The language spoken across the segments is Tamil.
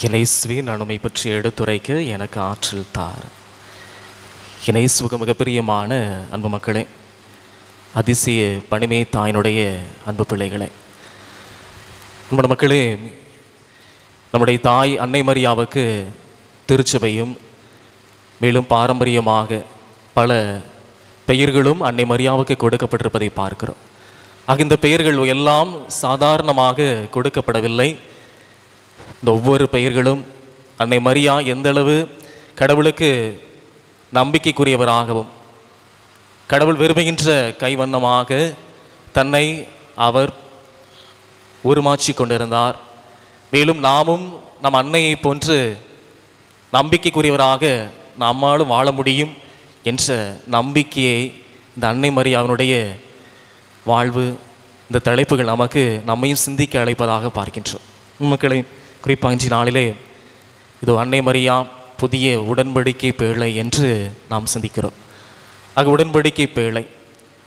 இயேசுவே, நான் உம்மை பற்றி எடுத்துரைக்க எனக்கு ஆற்றல் தார். இயேசுவுக்கு மிகப்பிரியமான அன்பு மக்களே, அதிசய பணிமே தாயினுடைய அன்பு பிள்ளைகளே, நம்முடைய மக்களே, நம்முடைய தாய் அன்னை மரியாவுக்கு திருச்சபையும் மேலும் பாரம்பரியமாக பல பெயர்களும் அன்னை மரியாவுக்கு கொடுக்கப்பட்டிருப்பதை பார்க்கிறோம். ஆக இந்த பெயர்கள் எல்லாம் சாதாரணமாக கொடுக்கப்படவில்லை. இந்த ஒவ்வொரு பெயர்களும் அன்னை மரியா எந்தளவு கடவுளுக்கு நம்பிக்கைக்குரியவராகவும் கடவுள் விரும்புகின்ற கைவண்ணமாக தன்னை அவர் உருமாற்றி கொண்டிருந்தார். மேலும் நாமும் நம் அன்னையை போன்று நம்பிக்கைக்குரியவராக நம்மாலும் வாழ முடியும் என்ற நம்பிக்கையை இந்த அன்னை மரியாவினுடைய வாழ்வு, இந்த தலைப்புகள் நமக்கு நம்மையும் சிந்திக்க அழைப்பதாக பார்க்கின்றோம். மக்களை, குறிப்பாக இன்றைய நாளிலே இது அன்னை மரியா புதிய உடன்படிக்கை பேழை என்று நாம் சிந்திக்கிறோம். ஆக உடன்படிக்கை பேழை,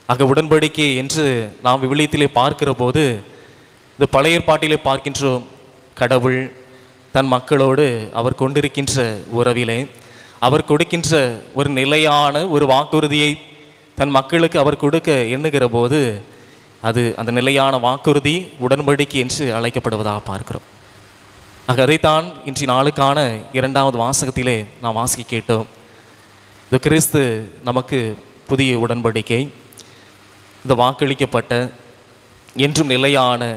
ஆக உடன்படிக்கை என்று நாம் விவிலியத்திலே பார்க்கிற போது இந்த பழைய ஏற்பாட்டிலே பார்க்கின்றோம். கடவுள் தன் மக்களோடு அவர் கொண்டிருக்கின்ற உறவிலே அவர் கொடுக்கின்ற ஒரு நிலையான ஒரு வாக்குறுதியை தன் மக்களுக்கு அவர் கொடுக்க எண்ணுகிற போது அது அந்த நிலையான வாக்குறுதி உடன்படிக்கை என்று அழைக்கப்படுவதாக பார்க்கிறோம். ஆக அதைத்தான் இன்றைய நாளுக்கான இரண்டாவது வாசகத்திலே நாம் வாசிக்க கேட்டோம். இது கிறிஸ்து நமக்கு புதிய உடன்படிக்கை, இந்த வாக்களிக்கப்பட்ட என்றும் நிலையான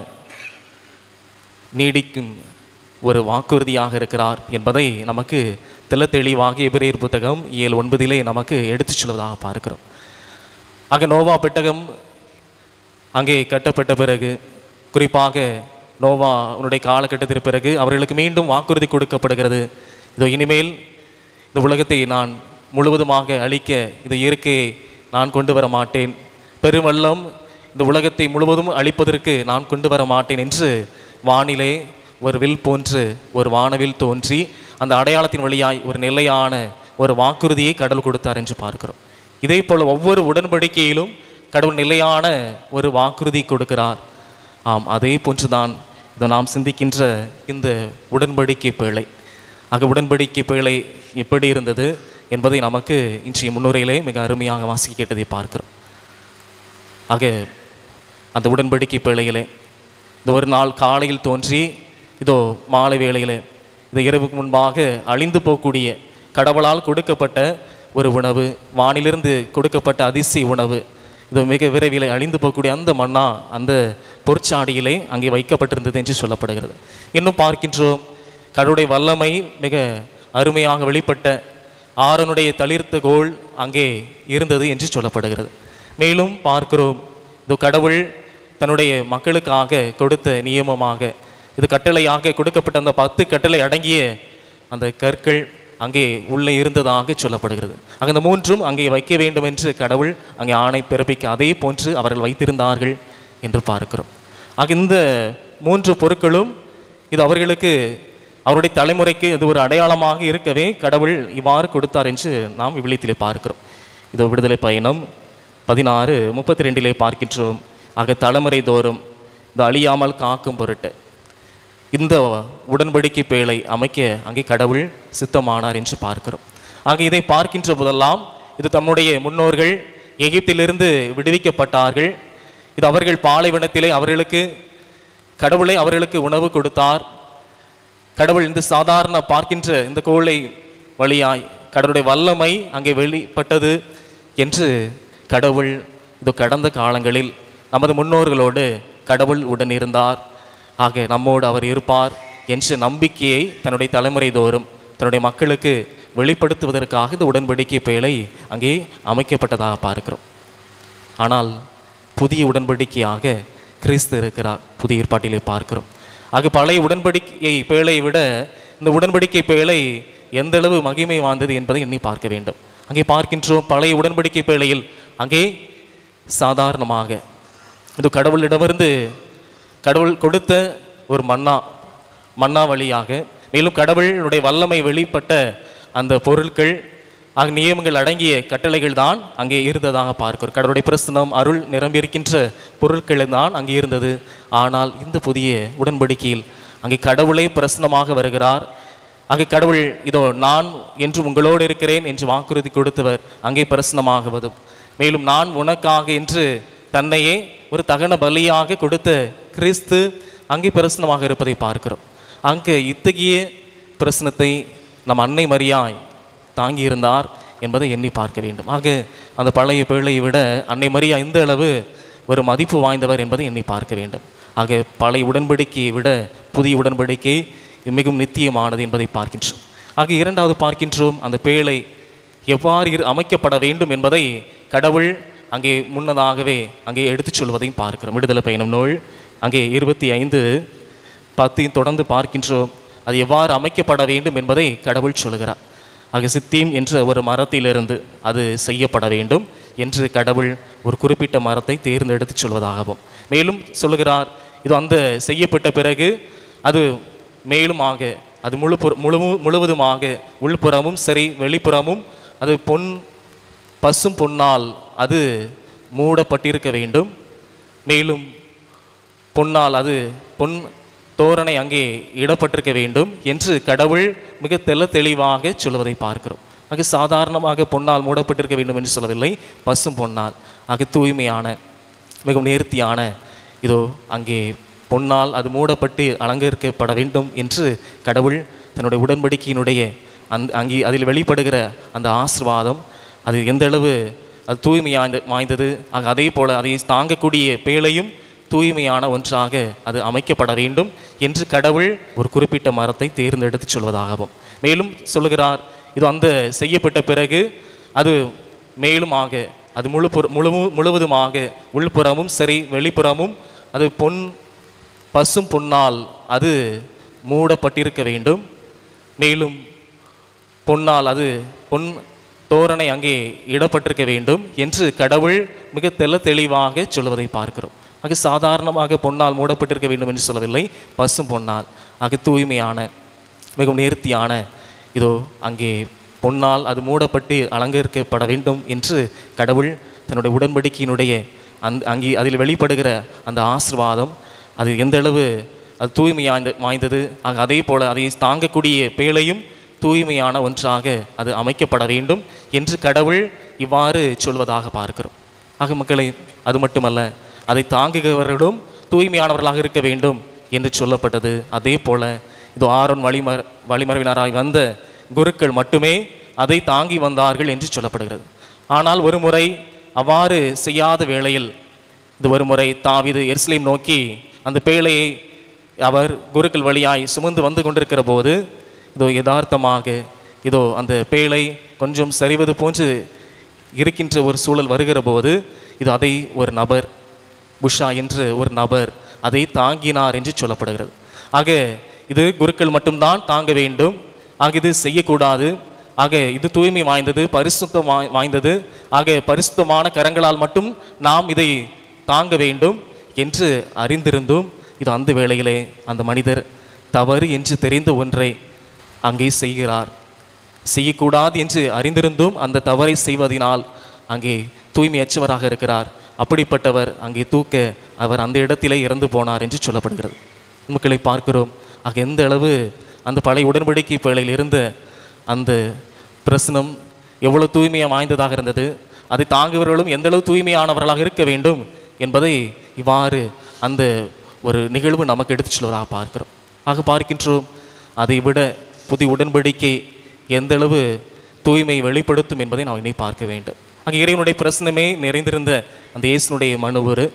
நீடிக்கும் ஒரு வாக்குறுதியாக இருக்கிறார் என்பதை நமக்கு தெளிவாக எபிரேயர் புத்தகம் 7:9 நமக்கு எடுத்துச் சொல்வதாக பார்க்கிறோம். ஆக நோவா பெட்டகம் அங்கே கட்டப்பட்ட பிறகு, குறிப்பாக நோவா அவனுடைய காலகட்டத்திற்கு பிறகு அவர்களுக்கு மீண்டும் வாக்குறுதி கொடுக்கப்படுகிறது. இதோ இனிமேல் இந்த உலகத்தை நான் முழுவதுமாக அழிக்க இந்த இயற்கையை நான் கொண்டு வர மாட்டேன், பெருவெள்ளம் இந்த உலகத்தை முழுவதும் அழிப்பதற்கு நான் கொண்டு வர மாட்டேன் என்று வானிலே ஒரு வில் போன்று ஒரு வானவில் தோன்றி அந்த அடையாளத்தின் வழியாய் ஒரு நிலையான ஒரு வாக்குறுதியை கடவுள் கொடுத்தார் என்று பார்க்கிறோம். இதே போல் ஒவ்வொரு உடன்படிக்கையிலும் கடவுள் நிலையான ஒரு வாக்குறுதி கொடுக்கிறார். ஆம், அதே போன்றுதான் இதை நாம் சிந்திக்கின்ற இந்த உடன்படிக்கை பேழை. ஆக உடன்படிக்கை பேழை எப்படி இருந்தது என்பதை நமக்கு இன்றைய முன்னுரையிலே மிக அருமையாக வாசிக்க கேட்டதை பார்க்கிறோம். ஆக அந்த உடன்படிக்கை பேழையிலே இந்த ஒரு நாள் காலையில் தோன்றி இதோ மாலை வேளையிலே இந்த இரவுக்கு முன்பாக அழிந்து போகக்கூடிய கடவுளால் கொடுக்கப்பட்ட ஒரு உணவு, வானிலிருந்து கொடுக்கப்பட்ட அதிசய உணவு, இது மிக விரைவில் அழிந்து போகக்கூடிய அந்த மன்னா அந்த பொற்சாடியிலே அங்கே வைக்கப்பட்டிருந்தது என்று சொல்லப்படுகிறது. இன்னும் பார்க்கின்றோம், கடவுளுடைய வல்லமை மிக அருமையாக வெளிப்பட்ட ஆரோனுடைய தளிர்த்த கோல் அங்கே இருந்தது என்று சொல்லப்படுகிறது. மேலும் பார்க்கிறோம், இது கடவுள் தன்னுடைய மக்களுக்காக கொடுத்த நியமமாக, இது கட்டளையாக கொடுக்கப்பட்ட அந்த 10 கட்டளை அடங்கிய அந்த கற்கள் அங்கே உள்ளே இருந்ததாக சொல்லப்படுகிறது. அங்கே அந்த 3ம் அங்கே வைக்க வேண்டும் என்று கடவுள் அங்கே ஆணை பிறப்பிக்க அதே போன்று அவர்கள் வைத்திருந்தார்கள் என்று பார்க்கிறோம். ஆக இந்த 3 பொருட்களும் இது அவர்களுக்கு அவருடைய தலைமுறைக்கு இது ஒரு அடையாளமாக இருக்கவே கடவுள் இவ்வாறு கொடுத்தார் என்று நாம் விவிலியத்திலே பார்க்கிறோம். இது விடுதலை பயணம் 16:32 பார்க்கின்றோம். ஆக தலைமுறை தோறும் இந்த அழியாமல் காக்கும் பொருட்டு இந்த உடன்படிக்கை பேழை அமைக்க அங்கே கடவுள் சித்தமானார் என்று பார்க்கிறோம். ஆக இதை பார்க்கின்ற போதெல்லாம் இது தம்முடைய முன்னோர்கள் எகிப்திலிருந்து விடுவிக்கப்பட்டார்கள். இது அவர்கள் பாலைவனத்திலே அவர்களுக்கு கடவுளை அவர்களுக்கு உணவு கொடுத்தார். கடவுள் இந்த சாதாரண பார்க்கின்ற இந்த கோளை வழியாய் கடவுளுடைய வல்லமை அங்கே வெளிப்பட்டது என்று கடவுள் இது கடந்த காலங்களில் நமது முன்னோர்களோடு கடவுள் உடன் இருந்தார். ஆக நம்மோடு அவர் இருப்பார் என்ற நம்பிக்கையை தன்னுடைய தலைமுறை தோறும் தன்னுடைய மக்களுக்கு வெளிப்படுத்துவதற்காக இந்த உடன்படிக்கை பேழை அங்கே அமைக்கப்பட்டதாக பார்க்கிறோம். ஆனால் புதிய உடன்படிக்கையாக கிறிஸ்து இருக்கிறார் புதிய ஏற்பாட்டிலே பார்க்கிறோம். ஆக பழைய உடன்படிக்கை பேழை விட இந்த உடன்படிக்கை பேழை எந்த அளவு மகிமை வாழ்ந்தது என்பதை எண்ணி பார்க்க வேண்டும். அங்கே பார்க்கின்றோம், பழைய உடன்படிக்கை பேழையில் அங்கே சாதாரணமாக இது கடவுளிடமிருந்து கடவுள் கொடுத்த ஒரு மன்னா வழியாக, மேலும் கடவுளுடைய வல்லமை வெளிப்பட்ட அந்த பொருட்கள் ஆக நியமங்கள் அடங்கிய கட்டளைகள் தான் அங்கே இருந்ததாக பார்க்கிறோம். கடவுளுடைய பிரசன்னம் அருள் நிரம்பியிருக்கின்ற பொருட்கள் தான் அங்கே இருந்தது. ஆனால் இந்த புதிய உடன்படிக்கையில் அங்கே கடவுளே பிரசன்னமாக வருகிறார். அங்கு கடவுள் இதோ நான் என்று உங்களோடு இருக்கிறேன் என்று வாக்குறுதி கொடுத்தவர் அங்கே பிரசன்னமாகுவதும், மேலும் நான் உனக்காக என்று தன்னையே ஒரு தகன பலியாக கொடுத்த கிறிஸ்து அங்கே பிரசன்னமாக இருப்பதை பார்க்கிறோம். அங்கு இத்தகைய பிரசனத்தை நம் அன்னை மரியாய் தாங்கியிருந்தார் என்பதை எண்ணி பார்க்க வேண்டும். ஆக அந்த பழைய பிள்ளையை விட அன்னை மரியா இந்த அளவு ஒரு மதிப்பு வாய்ந்தவர் என்பதை எண்ணி பார்க்க வேண்டும். ஆக பழைய உடன்படிக்கையை விட புதிய உடன்படிக்கை மிகவும் நித்தியமானது என்பதை பார்க்கின்றோம். ஆக இரண்டாவது பார்க்கின்றோம், அந்த பேழை எவ்வாறு அமைக்கப்பட வேண்டும் என்பதை கடவுள் அங்கே முன்னதாகவே அங்கே எடுத்துச் சொல்வதையும் பார்க்கிறோம். விடுதலை பயணம் நூல் அங்கே 25:10 தொடர்ந்து பார்க்கின்றோம். அது எவ்வாறு அமைக்கப்பட வேண்டும் என்பதை கடவுள் சொல்கிறார். ஆக சித்தீம் என்ற ஒரு மரத்திலிருந்து அது செய்யப்பட வேண்டும் என்று கடவுள் ஒரு குறிப்பிட்ட மரத்தை தேர்ந்தெடுத்து சொல்வதாகவும், மேலும் சொல்லுகிறார், இது அந்த செய்யப்பட்ட பிறகு அது மேலுமாக அது முழுவதுமாக உள்புறமும் சரி வெளிப்புறமும் அது பசும் பொன்னால் அது மூடப்பட்டிருக்க வேண்டும். மேலும் பொன்னால் அது பொன் தோரணை அங்கே இடப்பட்டிருக்க வேண்டும் என்று கடவுள் மிக தெளிவாக சொல்வதை பார்க்கிறோம். ஆக சாதாரணமாக பொன்னால் மூடப்பட்டிருக்க வேண்டும் என்று சொல்லவில்லை, பசும் பொன்னால் ஆக தூய்மையான மிகவும் நேர்த்தியான இதோ அங்கே பொன்னால் அது மூடப்பட்டு அலங்கரிக்கப்பட வேண்டும் என்று கடவுள் தன்னுடைய உடன்படிக்கையினுடைய அங்கே அதில் வெளிப்படுகிற அந்த ஆசீர்வாதம் அது எந்த அளவு அது வாய்ந்தது. ஆக அதே போல அதை தாங்கக்கூடிய பேழையும் தூய்மையான ஒன்றாக அது அமைக்கப்பட வேண்டும் என்று கடவுள் ஒரு குறிப்பிட்ட மரத்தை தேர்ந்தெடுத்து சொல்வதாகவும், மேலும் சொல்லுகிறார், இது அந்த செய்யப்பட்ட பிறகு அது மேலுமாக அது முழுவதுமாக உள்புறமும் சரி வெளிப்புறமும் அது பசும் பொன்னால் அது மூடப்பட்டிருக்க வேண்டும். மேலும் பொன்னால் அது பொன் தோரணை அங்கே இடப்பட்டிருக்க வேண்டும் என்று கடவுள் மிக தெளிவாக சொல்வதை பார்க்கிறோம். ஆக சாதாரணமாக பொன்னால் மூடப்பட்டிருக்க வேண்டும் என்று சொல்லவில்லை, பசும் பொன்னால் ஆக தூய்மையான மிகவும் நேர்த்தியான இதோ அங்கே பொன்னால் அது மூடப்பட்டு அலங்கரிக்கப்பட வேண்டும் என்று கடவுள் தன்னுடைய உடன்படிக்கையினுடைய அங்கே அதில் வெளிப்படுகிற அந்த ஆசீர்வாதம் அது எந்த அளவு அது வாய்ந்தது. ஆக அதே போல அதை தாங்கக்கூடிய பேழையும் தூய்மையான ஒன்றாக அது அமைக்கப்பட வேண்டும் என்று கடவுள் இவ்வாறு சொல்வதாக பார்க்கிறோம். ஆக மக்களை, அது மட்டுமல்ல, அதை தாங்குகிறவர்களும் தூய்மையானவர்களாக இருக்க வேண்டும் என்று சொல்லப்பட்டது. அதே போல இது ஆரோன் வழிமரவினராய் வந்த குருக்கள் மட்டுமே அதை தாங்கி வந்தார்கள் என்று சொல்லப்படுகிறது. ஆனால் ஒரு முறை அவ்வாறு செய்யாத வேளையில் இது ஒரு முறை தாவீது எருசலேம் நோக்கி அந்த பேழையை அவர் குருக்கள் வழியாய் சுமந்து வந்து கொண்டிருக்கிற போது இதோ யதார்த்தமாக இதோ அந்த பேழை கொஞ்சம் சரிவது போன்று இருக்கின்ற ஒரு சூழல் வருகிற போது இது அதை ஒரு நபர் புஷா என்று ஒரு நபர் அதை தாங்கினார் என்று சொல்லப்படுகிறது. ஆக இது குருக்கள் மட்டும்தான் தாங்க வேண்டும், ஆக இது செய்யக்கூடாது, ஆக இது தூய்மை வாய்ந்தது, பரிசுத்தம் வாய்ந்தது, ஆக பரிசுத்தமான கரங்களால் மட்டும் நாம் இதை தாங்க வேண்டும் என்று அறிந்திருந்தும் இது அந்த வேளையிலே அந்த மனிதர் தவறு என்று தெரிந்த ஒன்றை அங்கே செய்கிறார். செய்யக்கூடாது என்று அறிந்திருந்தும் அந்த தவறை செய்வதனால் அங்கே தூய்மையற்றவராக இருக்கிறார். அப்படிப்பட்டவர் அங்கே தூக்க அவர் அந்த இடத்திலே இறந்து போனார் என்று சொல்லப்படுகிறது. மக்களை பார்க்கிறோம். ஆக எந்த அளவு அந்த பழைய உடன்படிக்கை பேழையில் இருந்த அந்த பிரசனம் எவ்வளவு தூய்மையாக வாய்ந்ததாக இருந்தது, அதை தாங்குவவர்களும் எந்த அளவு தூய்மையானவர்களாக இருக்க வேண்டும் என்பதை இவ்வாறு அந்த ஒரு நிகழ்வு நமக்கு எடுத்து சொல்வதாக பார்க்கிறோம். ஆக பார்க்கின்றோம், அதை விட புதிய உடன்படிக்கை எந்த அளவு தூய்மை வெளிப்படுத்தும் என்பதை நாம் இனி பார்க்க வேண்டும். ஆக இறைவனுடைய பிரசனமே நிறைந்திருந்த அந்த இயேசுனுடைய மனுவுரு,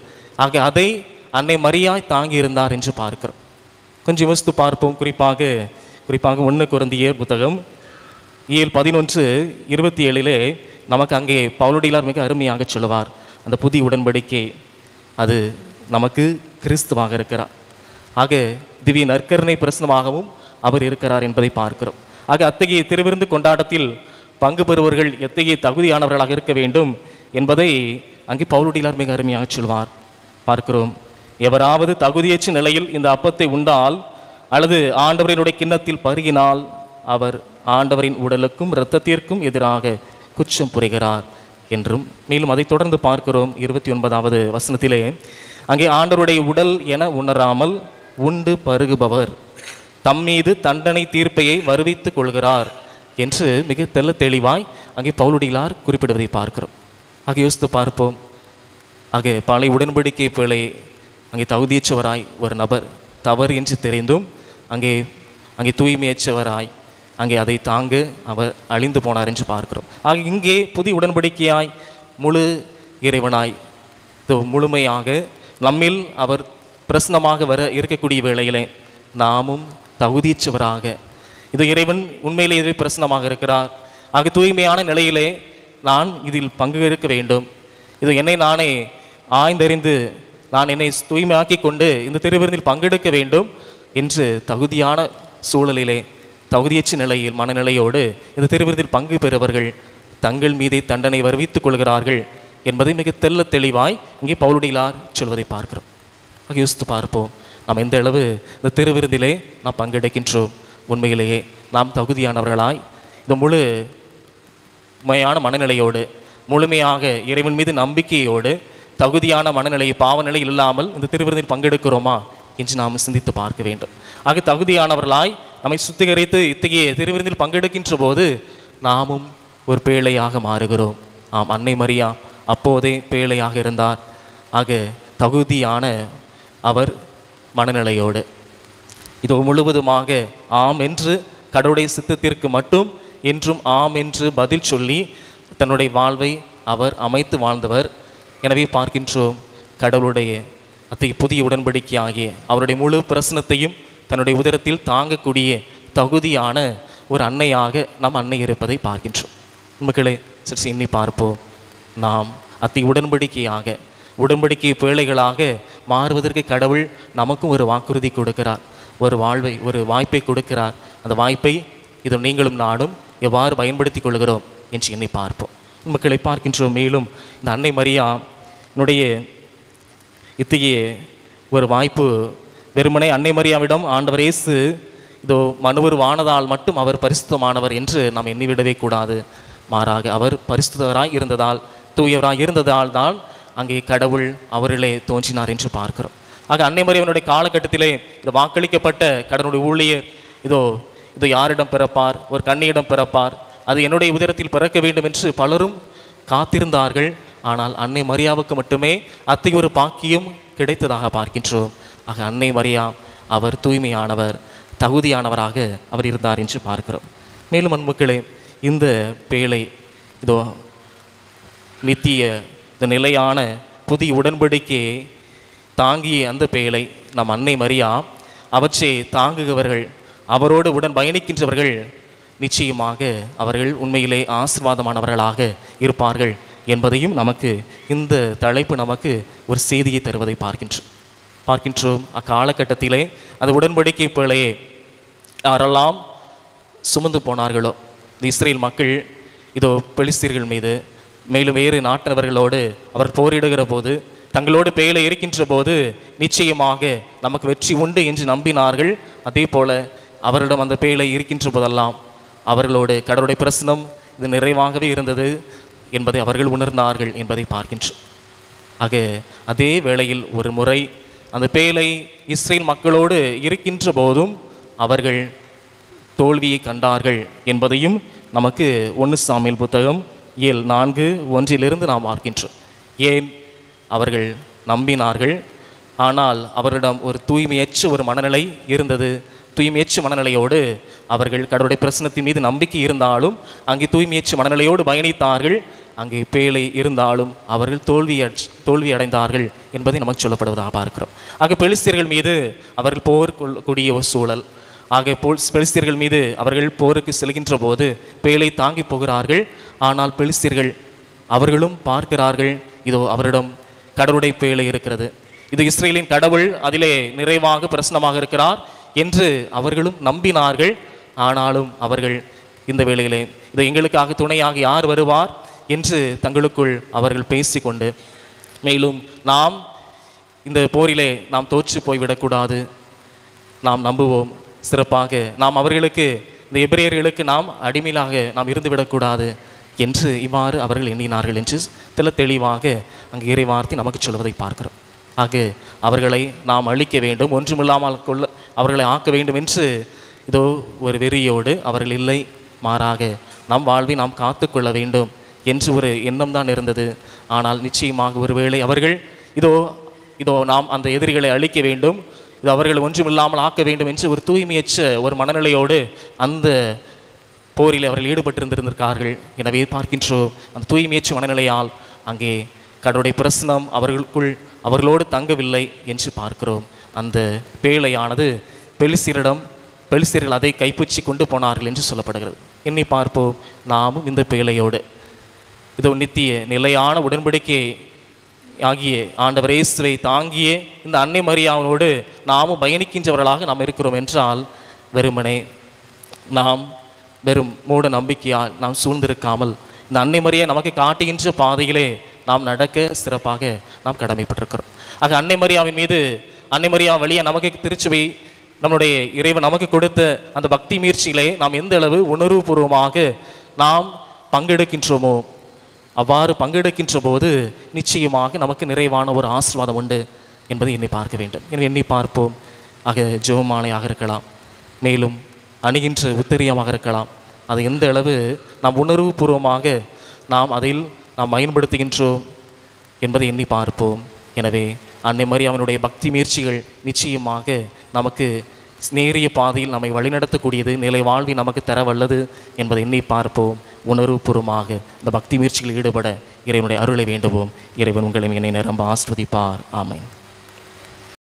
ஆக அதை அன்னை மரியாய் தாங்கி இருந்தார் என்று பார்க்கிறோம். கொஞ்சம் யோசித்து பார்ப்போம். குறிப்பாக 1 கொரிந்தியர் புத்தகம் 11:27 நமக்கு அங்கே பவுலடியார் மிக அருமையாக சொல்லுவார், அந்த புதிய உடன்படிக்கை அது நமக்கு கிறிஸ்துவாக இருக்கிறார். ஆக திவ்ய நற்கருணை பிரசனமாகவும் அவர் இருக்கிறார் என்பதை பார்க்கிறோம். ஆக அத்தகைய திருவிருந்து கொண்டாட்டத்தில் பங்கு பெறுவர்கள் எத்தகைய தகுதியானவர்களாக இருக்க வேண்டும் என்பதை அங்கே பவுலடியார் மிக அருமையாக சொல்வார். பார்க்கிறோம், எவராவது தகுதியற்ற நிலையில் இந்த அப்பத்தை உண்டால் அல்லது ஆண்டவரினுடைய கிண்ணத்தில் பருகினால் அவர் ஆண்டவரின் உடலுக்கும் இரத்தத்திற்கும் எதிராக குற்றம் புரிகிறார் என்றும், மேலும் அதை தொடர்ந்து பார்க்கிறோம் 29வது வசனத்திலே, அங்கே ஆண்டவருடைய உடல் என உணராமல் உண்டு பருகுபவர் தம் மீது தண்டனை தீர்ப்பையை வருவித்துக் கொள்கிறார் என்று மிக தெளிவாய் அங்கே பவுலடிகளார் குறிப்பிடுவதை பார்க்கிறோம். ஆக யோசித்து பார்ப்போம். ஆக பழைய உடன்படிக்கை பிழை அங்கே தகுதியற்றவராய் ஒரு நபர் தவறு என்று தெரிந்தும் அங்கே தூய்மையற்றவராய் அங்கே அதை தாங்க அவர் அழிந்து போனார் என்று பார்க்கிறோம். ஆக இங்கே புதிய உடன்படிக்கையாய் முழு இறைவனாய் முழுமையாக நம்மில் அவர் பிரசன்னமாக வர இருக்கக்கூடிய வேளையிலே நாமும் தகுதியற்றவராக இது இறைவன் உண்மையிலேயே பிரசன்னமாக இருக்கிறார். ஆக தூய்மையான நிலையிலே நான் இதில் பங்கு இருக்க வேண்டும். இது என்னை நானே ஆய்ந்தறிந்து நான் என்னை தூய்மையாக்கி கொண்டு இந்த திருவிருந்தில் பங்கெடுக்க வேண்டும் என்று தகுதியான சூழலிலே தகுதியற்ற நிலையில் மனநிலையோடு இந்த திருவிருந்தில் பங்கு பெறுவர்கள் தங்கள் மீதே தண்டனை வருவித்துக் கொள்கிறார்கள் என்பதை மிக தெளிவாய் இங்கே பவுலடிகளார் சொல்வதை பார்க்கிறோம். யோசித்து பார்ப்போம். நாம் எந்த அளவு இந்த திருவிருந்திலே நாம் பங்கெடுக்கின்றோம். உண்மையிலேயே நாம் தகுதியானவர்களாய் இந்த முழுமையான மனநிலையோடு முழுமையாக இறைவன் மீது நம்பிக்கையோடு தகுதியான மனநிலை பாவநிலை இல்லாமல் இந்த திருவிருந்தில் பங்கெடுக்கிறோமா என்று நாம் சிந்தித்து பார்க்க வேண்டும். ஆக தகுதியானவர்களாய் நம்மை சுத்திகரித்து இத்தகைய திருவிருந்தில் பங்கெடுக்கின்ற போது நாமும் ஒரு பேழையாக மாறுகிறோம். ஆம், அன்னை மரியா அப்போதே பேழையாக இருந்தார். ஆக தகுதியான அவர் மனநிலையோடு இதோ முழுவதுமாக ஆம் என்று கடவுளுடைய சித்தத்திற்கு மட்டும் என்றும் ஆம் என்று பதில் சொல்லி தன்னுடைய வாழ்வை அவர் அமைத்து வாழ்ந்தவர். எனவே பார்க்கின்றோம், கடவுளுடைய அத்தகைய புதிய உடன்படிக்கையாகிய அவருடைய முழு பிரசனத்தையும் தன்னுடைய உதரத்தில் தாங்கக்கூடிய தகுதியான ஒரு அன்னையாக நாம் அன்னை இருப்பதை பார்க்கின்றோம். மக்களே, சற்று எண்ணி பார்ப்போம். நாம் அத்தகைய உடன்படிக்கை பேழைகளாக மாறுவதற்கு கடவுள் நமக்கும் ஒரு வாக்குறுதி கொடுக்கிறார், ஒரு வாய்ப்பை கொடுக்கிறார். அந்த வாய்ப்பை இது நீங்களும் நானும் எவ்வாறு பயன்படுத்தி கொள்கிறோம் என்று எண்ணி பார்ப்போம். மக்களை பார்க்கின்றோம். மேலும் இந்த அன்னை மரியானுடைய இத்தகைய ஒரு வாய்ப்பு வெறுமனே அன்னை மரியாவிடம் ஆண்டவர் இயேசு இதோ மனுவுருவானதால் மட்டும் அவர் பரிசுத்தமானவர் என்று நாம் எண்ணிவிடவே கூடாது. மாறாக அவர் பரிசுத்தராய் இருந்ததால் தூயவராய் இருந்ததால் தான் அங்கே கடவுள் அவர்களே தோன்றினார் என்று பார்க்கிறோம். ஆக அன்னை மரியாவினுடைய காலகட்டத்திலே இது வாக்களிக்கப்பட்ட கடவுளுடைய ஊழியர் இதோ யாரிடம் பிறப்பார், ஒரு கன்னியிடம் பிறப்பார், அது என்னுடைய உதரத்தில் பிறக்க வேண்டும் என்று பலரும் காத்திருந்தார்கள். ஆனால் அன்னை மரியாவுக்கு மட்டுமே அத்தகைய ஒரு பாக்கியம் கிடைத்ததாக பார்க்கின்றோம். ஆக அன்னை மரியா அவர் தூய்மையானவர், தகுதியானவராக அவர் இருந்தார் என்று பார்க்கிறோம். மேலும் அன்புக்களே, இந்த பேழை இதோ நித்திய இந்த நிலையான புதிய உடன்படிக்கையை தாங்கிய அந்த பேழை நம் அன்னை மரியா அவற்றை தாங்குகிறவர்கள், அவரோடு உடன் பயணிக்கின்றவர்கள் நிச்சயமாக அவர்கள் உண்மையிலே ஆசீர்வாதமானவர்களாக இருப்பார்கள் என்பதையும் நமக்கு இந்த தலைப்பு நமக்கு ஒரு செய்தியை தருவதை பார்க்கின்றோம். அக்காலகட்டத்திலே அந்த உடன்படிக்கை பேழையை யாரெல்லாம் சுமந்து போனார்களோ இந்த இஸ்ரேல் மக்கள் இதோ பெலிஸ்தீர்கள் மீது மேலும் வேறு நாட்டவர்களோடு அவர் போரிடுகிற போது தங்களோடு பேழை இருக்கின்ற போது நிச்சயமாக நமக்கு வெற்றி உண்டு என்று நம்பினார்கள். அதே போல அவரிடம் அந்த பேழை இருக்கின்ற போதெல்லாம் அவர்களோடு கடவுளுடைய பிரசனம் இது நிறைவாகவே இருந்தது என்பதை அவர்கள் உணர்ந்தார்கள் என்பதை பார்க்கின்றோம். ஆக அதே வேளையில் ஒரு முறை அந்த பேழை இஸ்ரேல் மக்களோடு இருக்கின்ற போதும் அவர்கள் தோல்வியை கண்டார்கள் என்பதையும் நமக்கு 1 சாமுவேல் புத்தகம் 7:4-1 நாம் பார்க்கின்றோம். ஏன் அவர்கள் நம்பினார்கள், ஆனால் அவரிடம் ஒரு தூய்மையற்ற ஒரு மனநிலை இருந்தது. தூய்மையற்ற மனநிலையோடு அவர்கள் கடவுளுடைய பிரசனத்தின் மீது நம்பிக்கை இருந்தாலும் அங்கே தூய்மையற்ற மனநிலையோடு பயணித்தார்கள். அங்கே பேழை இருந்தாலும் அவர்கள் தோல்வி அடைந்தார்கள் என்பதை நமக்கு சொல்லப்படுவதாக பார்க்கிறோம். ஆக பெலிஸ்தீர்கள் மீது அவர்கள் போர் கொள்ளக்கூடிய ஒரு சூழல். ஆக பெலிஸ்தீர்கள் மீது அவர்கள் போருக்கு செல்கின்ற போது பேழை தாங்கி போகிறார்கள். ஆனால் பெலிஸ்தீர்கள் அவர்களும் பார்க்கிறார்கள், இதோ அவரிடம் கடவுளுடைய பேழை இருக்கிறது, இது இஸ்ரேலின் கடவுள் அதிலே நிறைவாக பிரசனமாக இருக்கிறார் என்று அவர்களும் நம்பினார்கள். ஆனாலும் அவர்கள் இந்த வேளையிலே இது எங்களுக்காக துணையாக யார் வருவார் என்று தங்களுக்குள் அவர்கள் பேசிக்கொண்டு, மேலும் நாம் இந்த போரிலே நாம் தோற்று போய்விடக்கூடாது, நாம் நம்புவோம் சிறப்பாக, நாம் அவர்களுக்கு இந்த எபிரேயர்களுக்கு நாம் அடிமையாக நாம் இருந்துவிடக்கூடாது என்று இவ்வாறு அவர்கள் எண்ணினார்கள் என்று தெளிவாக அங்கு இறைவார்த்தை நமக்கு சொல்வதை பார்க்கிறோம். ஆக அவர்களை நாம் அழிக்க வேண்டும், ஒன்றுமில்லாமல் அவர்களை ஆக்க வேண்டும் என்று இதோ ஒரு வெறியோடு அவர்கள் இல்லை, மாறாக நம் வாழ்வை நாம் காத்துக்கொள்ள வேண்டும் என்று ஒரு எண்ணம் தான் இருந்தது. ஆனால் நிச்சயமாக ஒருவேளை அவர்கள் இதோ நாம் அந்த எதிரிகளை அழிக்க வேண்டும், இது அவர்கள் ஒன்றுமில்லாமல் ஆக்க வேண்டும் என்று ஒரு தூய்மையற்ற ஒரு மனநிலையோடு அந்த போரில் அவர்கள் ஈடுபட்டிருந்திருந்தார்கள். எனவே பார்க்கின்றோம், அந்த தூய்மையற்ற மனநிலையால் அங்கே கடவுளுடைய பிரசனம் அவர்களோடு தங்கவில்லை என்று பார்க்கிறோம். அந்த பேழையானது பெலிஸ்தர்கள் அதை கைப்பற்றி கொண்டு போனார்கள் என்று சொல்லப்படுகிறது. எண்ணி பார்ப்போம், நாமும் இந்த பேழையோடு இதோ நித்திய நிலையான உடன்படிக்கை ஆகிய ஆண்டவர் இயேசுவை தாங்கிய இந்த அன்னை மரியாவோடு நாமும் பயணிக்கின்றவர்களாக நாம் இருக்கிறோம் என்றால், வெறுமனே நாம் வெறும் மூட நம்பிக்கையால் நாம் சூழ்ந்திருக்காமல் இந்த அன்னை மரியா நமக்கு காட்டுகின்ற பாதையிலே நாம் நடக்க சிறப்பாக நாம் கடமைப்பட்டிருக்கிறோம். ஆக அன்னை மரியாவின் மீது, அன்னை மரியா வழியாக நமக்கு திருச்சுவை நம்முடைய இறைவன் நமக்கு கொடுத்த அந்த பக்தி முயற்சிகளை நாம் எந்த அளவு உணர்வுபூர்வமாக நாம் பங்கெடுக்கின்றோமோ, அவ்வாறு பங்கெடுக்கின்ற போது நிச்சயமாக நமக்கு நிறைவான ஒரு ஆசீர்வாதம் உண்டு என்பதை எண்ணி பார்க்க வேண்டும். எனவே எண்ணி பார்ப்போம். ஆக ஜெபமாலையாக இருக்கலாம், மேலும் அணுகின்ற உத்திரியமாக இருக்கலாம், அது எந்த அளவு நாம் உணர்வுபூர்வமாக அதில் நாம் பயன்படுத்துகின்றோம் என்பதை எண்ணி பார்ப்போம். எனவே அன்னை மரியாவினுடைய பக்தி முயற்சிகள் நிச்சயமாக நமக்கு நேரிய பாதையில் நம்மை வழிநடத்தக்கூடியது, நிலை வாழ்வை நமக்கு தர வல்லது என்பதை எண்ணி பார்ப்போம். உணர்வுபூர்வமாக இந்த பக்தி முயற்சிகளில் ஈடுபட இறைவனுடைய அருளை வேண்டுவோம். இறைவன் உங்களை என்னை நிரம்ப ஆஸ்வதிப்பார். ஆமென்.